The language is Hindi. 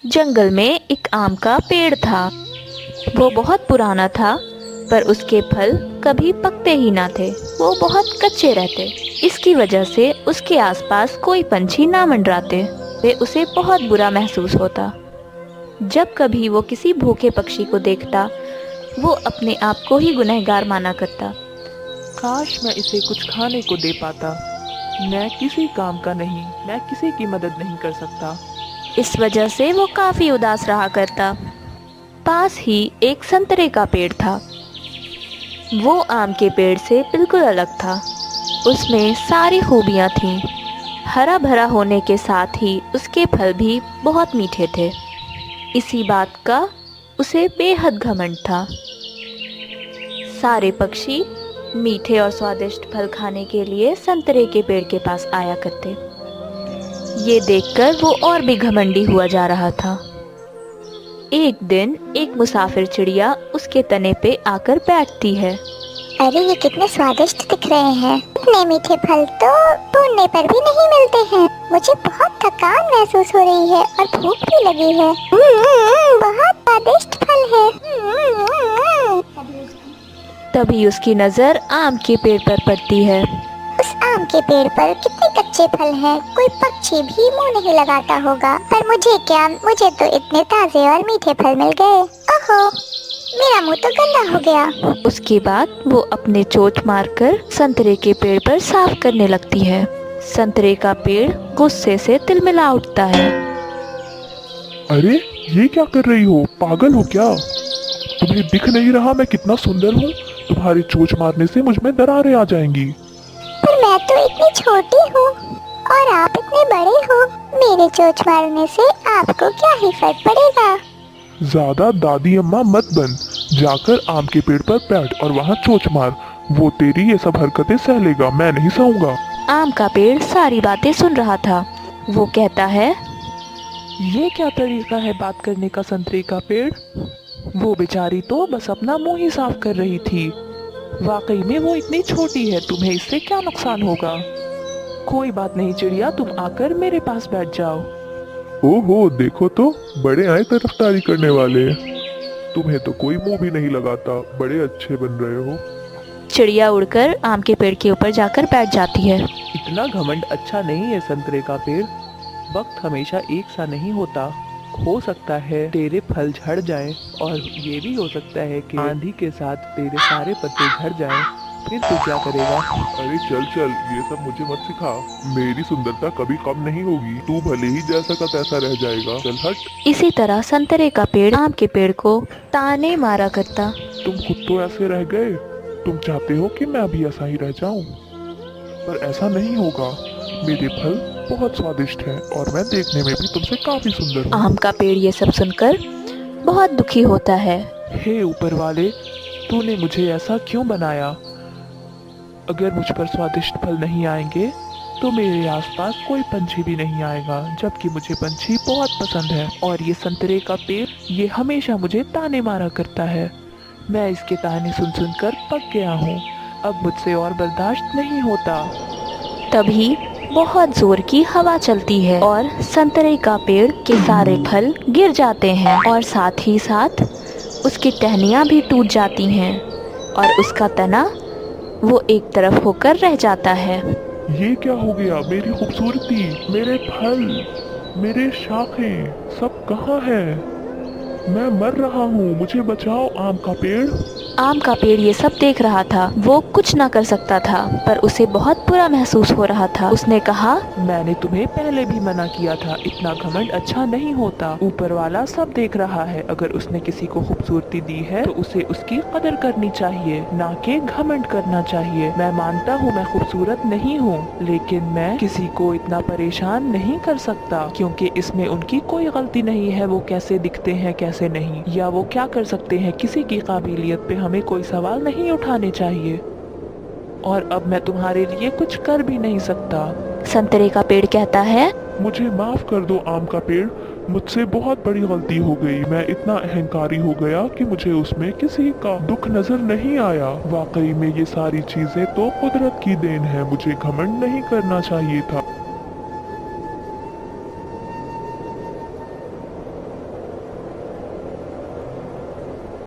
जंगल में एक आम का पेड़ था। वो बहुत पुराना था, पर उसके फल कभी पकते ही ना थे। वो बहुत कच्चे रहते। इसकी वजह से उसके आसपास कोई पंछी ना मंडराते। वे उसे बहुत बुरा महसूस होता। जब कभी वो किसी भूखे पक्षी को देखता, वो अपने आप को ही गुनहगार माना करता। काश मैं इसे कुछ खाने को दे पाता। मैं किसी काम का नहीं, मैं किसी की मदद नहीं कर सकता। इस वजह से वो काफी उदास रहा करता। पास ही एक संतरे का पेड़ था। वो आम के पेड़ से बिल्कुल अलग था। उसमें सारी खूबियां थीं। हरा भरा होने के साथ ही उसके फल भी बहुत मीठे थे। इसी बात का उसे बेहद घमंड था। सारे पक्षी मीठे और स्वादिष्ट फल खाने के लिए संतरे के पेड़ के पास आया करते। ये देखकर वो और भी घमंडी हुआ जा रहा था। एक दिन एक मुसाफिर चिड़िया उसके तने पे आकर बैठती है। अरे ये कितने स्वादिष्ट दिख रहे हैं। इतने मीठे फल तो ढूंढने पर भी नहीं मिलते हैं। मुझे बहुत थकान महसूस हो रही है और भूख भी लगी है। बहुत स्वादिष्ट फल है। तभी उसकी नजर आम के पेड़ पर पड़ती है। उस आम के पेड़ पर कितने कच्चे फल हैं। कोई पक्षी भी मुंह नहीं लगाता होगा। पर मुझे क्या, मुझे तो इतने ताजे और मीठे फल मिल गए। ओहो, मेरा मुंह तो गंदा हो गया। उसके बाद वो अपने चोंच मारकर संतरे के पेड़ पर साफ करने लगती है। संतरे का पेड़ गुस्से से तिलमिला उठता है। अरे ये क्या कर रही हो? पागल हो क्या? तुम्हें दिख नहीं रहा मैं कितना सुंदर हूँ? तुम्हारी चोंच मारने से मुझ में दरारें आ जाएंगी। पर मैं तो इतनी छोटी हूँ और आप इतने बड़े हो। मेरे चोंच मारने से आपको क्या ही फर्क पड़ेगा? ज्यादा दादी अम्मा मत बन। जाकर आम के पेड़ पर बैठ और वहाँ चोंच मार। वो तेरी ये सब हरकतें सह लेगा, मैं नहीं सहूंगा। आम का पेड़ सारी बातें सुन रहा था। वो कहता है, ये क्या तरीका है बात करने का संतरे का पेड़? वो बेचारी तो बस अपना मुंह ही साफ कर रही थी। वाकई में वो इतनी छोटी है, तुम्हें इससे क्या नुकसान होगा? कोई बात नहीं चिड़िया, तुम आकर मेरे पास बैठ जाओ। ओहो देखो तो, बड़े आए तरफदारी करने वाले। तुम्हें तो कोई मुंह भी नहीं लगाता। बड़े अच्छे बन रहे हो। चिड़िया उड़कर आम के पेड़ के ऊपर जाकर बैठ जाती है। इतना घमंड अच्छा नहीं है संतरे का पेड़। वक्त हमेशा एक सा नहीं होता। हो सकता है तेरे फल झड़ जाएं, और ये भी हो सकता है कि आंधी के साथ तेरे सारे पत्ते झड़ जाएं। फिर तू क्या करेगा? अरे चल चल, ये सब मुझे मत सिखा। मेरी सुंदरता कभी कम नहीं होगी। तू भले ही जैसा का तैसा रह जाएगा। चल हट। इसी तरह संतरे का पेड़ आम के पेड़ को ताने मारा करता। तुम खुद तो ऐसे रह गए। तुम चाहते हो कि मैं भी ऐसा ही रह जाऊं, पर ऐसा नहीं होगा। मेरे फल बहुत स्वादिष्ट हैं और मैं देखने में भी तुमसे काफी सुंदर हूँ। आम का पेड़ ये सब सुनकर बहुत दुखी होता है। हे ऊपर वाले, तूने मुझे ऐसा क्यों बनाया? अगर मुझ पर स्वादिष्ट फल नहीं आएंगे तो मेरे आसपास कोई पंछी भी नहीं आएगा, जबकि मुझे पंछी बहुत पसंद है। और ये संतरे का पेड़, ये हमेशा मुझे ताने मारा करता है। मैं इसके ताने सुन सुन कर पक गया हूँ। अब मुझसे और बर्दाश्त नहीं होता। तभी बहुत जोर की हवा चलती है और संतरे का पेड़ के सारे फल गिर जाते हैं और साथ ही साथ उसकी टहनियाँ भी टूट जाती हैं और उसका तना वो एक तरफ होकर रह जाता है। ये क्या हो गया? मेरी खूबसूरती, मेरे फल, मेरे शाखें सब कहाँ है? मैं मर रहा हूँ, मुझे बचाओ आम का पेड़। आम का पेड़ ये सब देख रहा था। वो कुछ ना कर सकता था, पर उसे बहुत बुरा महसूस हो रहा था। उसने कहा, मैंने तुम्हें पहले भी मना किया था, इतना घमंड अच्छा नहीं होता। ऊपर वाला सब देख रहा है। अगर उसने किसी को खूबसूरती दी है तो उसे उसकी कदर करनी चाहिए, ना कि घमंड करना चाहिए। मैं मानता हूँ मैं खूबसूरत नहीं हूँ, लेकिन मैं किसी को इतना परेशान नहीं कर सकता, क्योंकि इसमें उनकी कोई गलती नहीं है। वो कैसे दिखते हैं कैसे नहीं, या वो क्या कर सकते हैं, किसी की काबिलियत पे हमें कोई सवाल नहीं उठाने चाहिए। और अब मैं तुम्हारे लिए कुछ कर भी नहीं सकता। संतरे का पेड़ कहता है, मुझे माफ कर दो आम का पेड़। मुझसे बहुत बड़ी गलती हो गई। मैं इतना अहंकारी हो गया कि मुझे उसमें किसी का दुख नजर नहीं आया। वाकई में ये सारी चीजें तो कुदरत की देन है। मुझे घमंड नहीं करना चाहिए था।